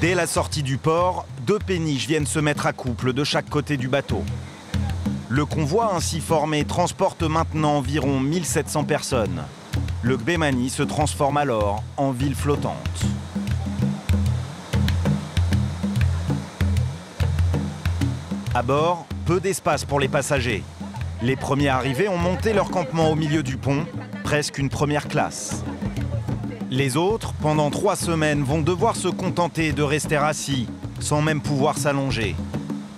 Dès la sortie du port, 2 péniches viennent se mettre à couple de chaque côté du bateau. Le convoi ainsi formé transporte maintenant environ 1700 personnes. Le Gbemani se transforme alors en ville flottante. À bord, peu d'espace pour les passagers. Les premiers arrivés ont monté leur campement au milieu du pont, presque une première classe. Les autres, pendant 3 semaines, vont devoir se contenter de rester assis, sans même pouvoir s'allonger.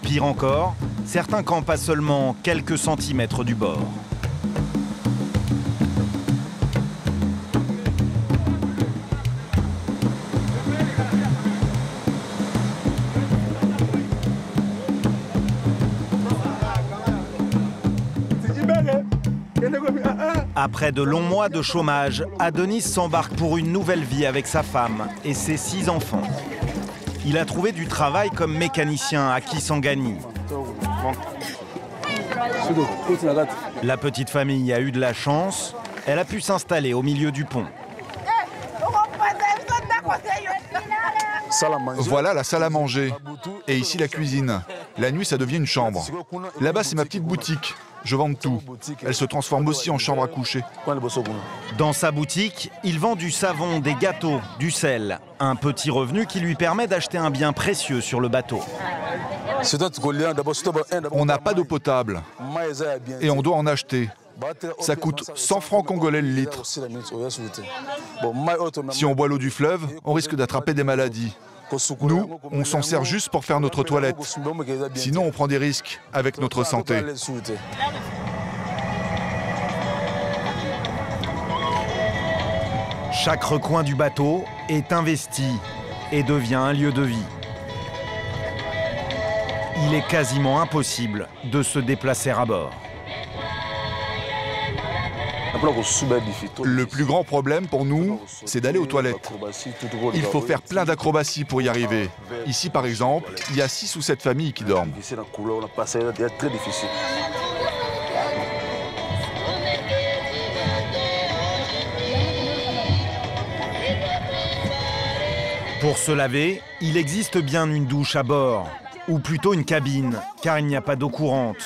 Pire encore, certains campent à seulement quelques centimètres du bord. Après de longs mois de chômage, Adonis s'embarque pour une nouvelle vie avec sa femme et ses 6 enfants. Il a trouvé du travail comme mécanicien à Kisangani. La petite famille a eu de la chance, elle a pu s'installer au milieu du pont. Voilà la salle à manger. Et ici la cuisine. La nuit, ça devient une chambre. Là-bas, c'est ma petite boutique. Je vends tout. Elle se transforme aussi en chambre à coucher. Dans sa boutique, il vend du savon, des gâteaux, du sel. Un petit revenu qui lui permet d'acheter un bien précieux sur le bateau. On n'a pas d'eau potable. Et on doit en acheter. Ça coûte 100 francs congolais le litre. Si on boit l'eau du fleuve, on risque d'attraper des maladies. Nous, on s'en sert juste pour faire notre toilette. Sinon, on prend des risques avec notre santé. Chaque recoin du bateau est investi et devient un lieu de vie. Il est quasiment impossible de se déplacer à bord. Le plus grand problème pour nous, c'est d'aller aux toilettes. Il faut faire plein d'acrobaties pour y arriver. Ici, par exemple, il y a 6 ou 7 familles qui dorment. Pour se laver, il existe bien une douche à bord, ou plutôt une cabine, car il n'y a pas d'eau courante.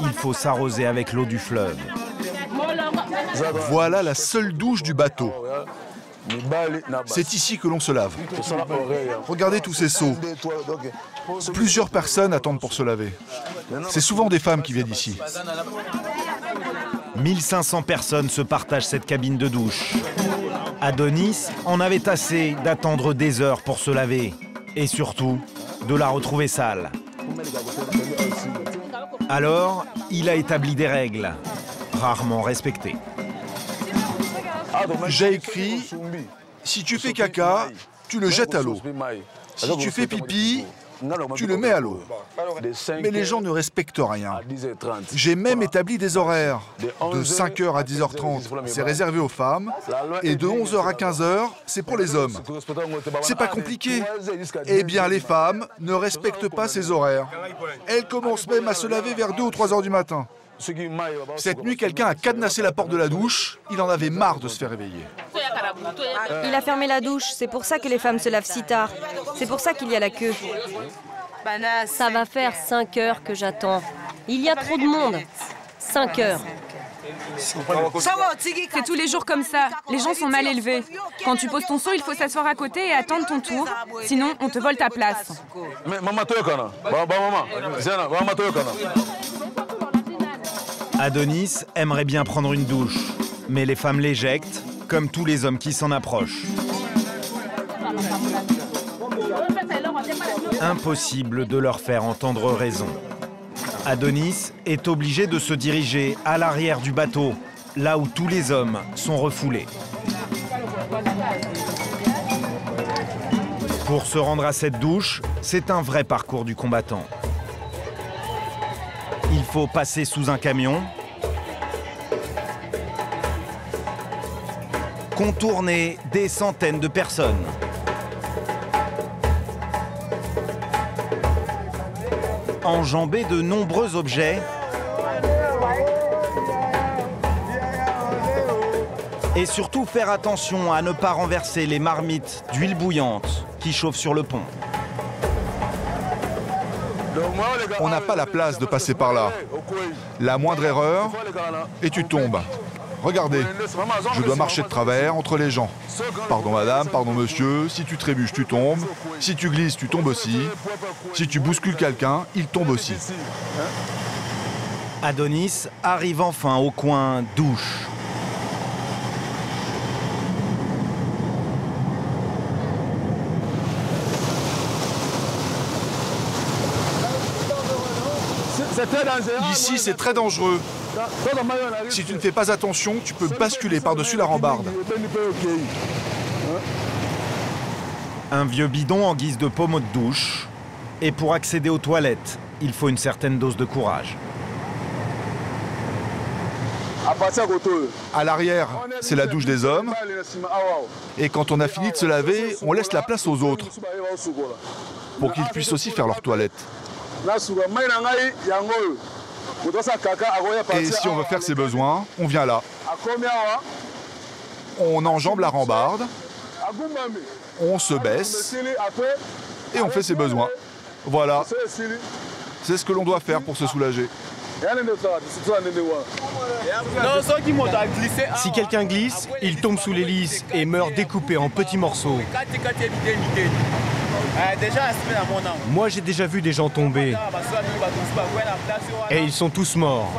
Il faut s'arroser avec l'eau du fleuve. Voilà la seule douche du bateau. C'est ici que l'on se lave. Regardez tous ces seaux. Plusieurs personnes attendent pour se laver. C'est souvent des femmes qui viennent ici. 1500 personnes se partagent cette cabine de douche. Adonis en avait assez d'attendre des heures pour se laver. Et surtout, de la retrouver sale. Alors, il a établi des règles, rarement respectées. J'ai écrit, si tu fais caca, tu le jettes à l'eau. Si tu fais pipi, tu le mets à l'eau. Mais les gens ne respectent rien. J'ai même établi des horaires. De 5h à 10h30, c'est réservé aux femmes. Et de 11h à 15h, c'est pour les hommes. C'est pas compliqué. Eh bien, les femmes ne respectent pas ces horaires. Elles commencent même à se laver vers 2 ou 3 heures du matin. Cette nuit, quelqu'un a cadenassé la porte de la douche. Il en avait marre de se faire réveiller. Il a fermé la douche, c'est pour ça que les femmes se lavent si tard. C'est pour ça qu'il y a la queue. Ça va faire 5 heures que j'attends. Il y a trop de monde. 5 heures. C'est tous les jours comme ça. Les gens sont mal élevés. Quand tu poses ton seau, il faut s'asseoir à côté et attendre ton tour. Sinon, on te vole ta place. Adonis aimerait bien prendre une douche, mais les femmes l'éjectent, comme tous les hommes qui s'en approchent. Impossible de leur faire entendre raison. Adonis est obligé de se diriger à l'arrière du bateau, là où tous les hommes sont refoulés. Pour se rendre à cette douche, c'est un vrai parcours du combattant. Il faut passer sous un camion, contourner des centaines de personnes, enjamber de nombreux objets et surtout faire attention à ne pas renverser les marmites d'huile bouillante qui chauffe sur le pont. On n'a pas la place de passer par là. La moindre erreur, et tu tombes. Regardez, je dois marcher de travers entre les gens. Pardon madame, pardon monsieur, si tu trébuches, tu tombes. Si tu glisses, tu tombes aussi. Si tu bouscules quelqu'un, il tombe aussi. Adonis arrive enfin au coin douche. Ici, c'est très dangereux. Si tu ne fais pas attention, tu peux basculer par-dessus la rambarde. Un vieux bidon en guise de pommeau de douche. Et pour accéder aux toilettes, il faut une certaine dose de courage. À l'arrière, c'est la douche des hommes. Et quand on a fini de se laver, on laisse la place aux autres pour qu'ils puissent aussi faire leur toilette. Et si on veut faire ses besoins, on vient là. On enjambe la rambarde, on se baisse et on fait ses besoins. Voilà, c'est ce que l'on doit faire pour se soulager. Si quelqu'un glisse, il tombe sous l'hélice et meurt découpé en petits morceaux. Moi, j'ai déjà vu des gens tomber. Et ils sont tous morts.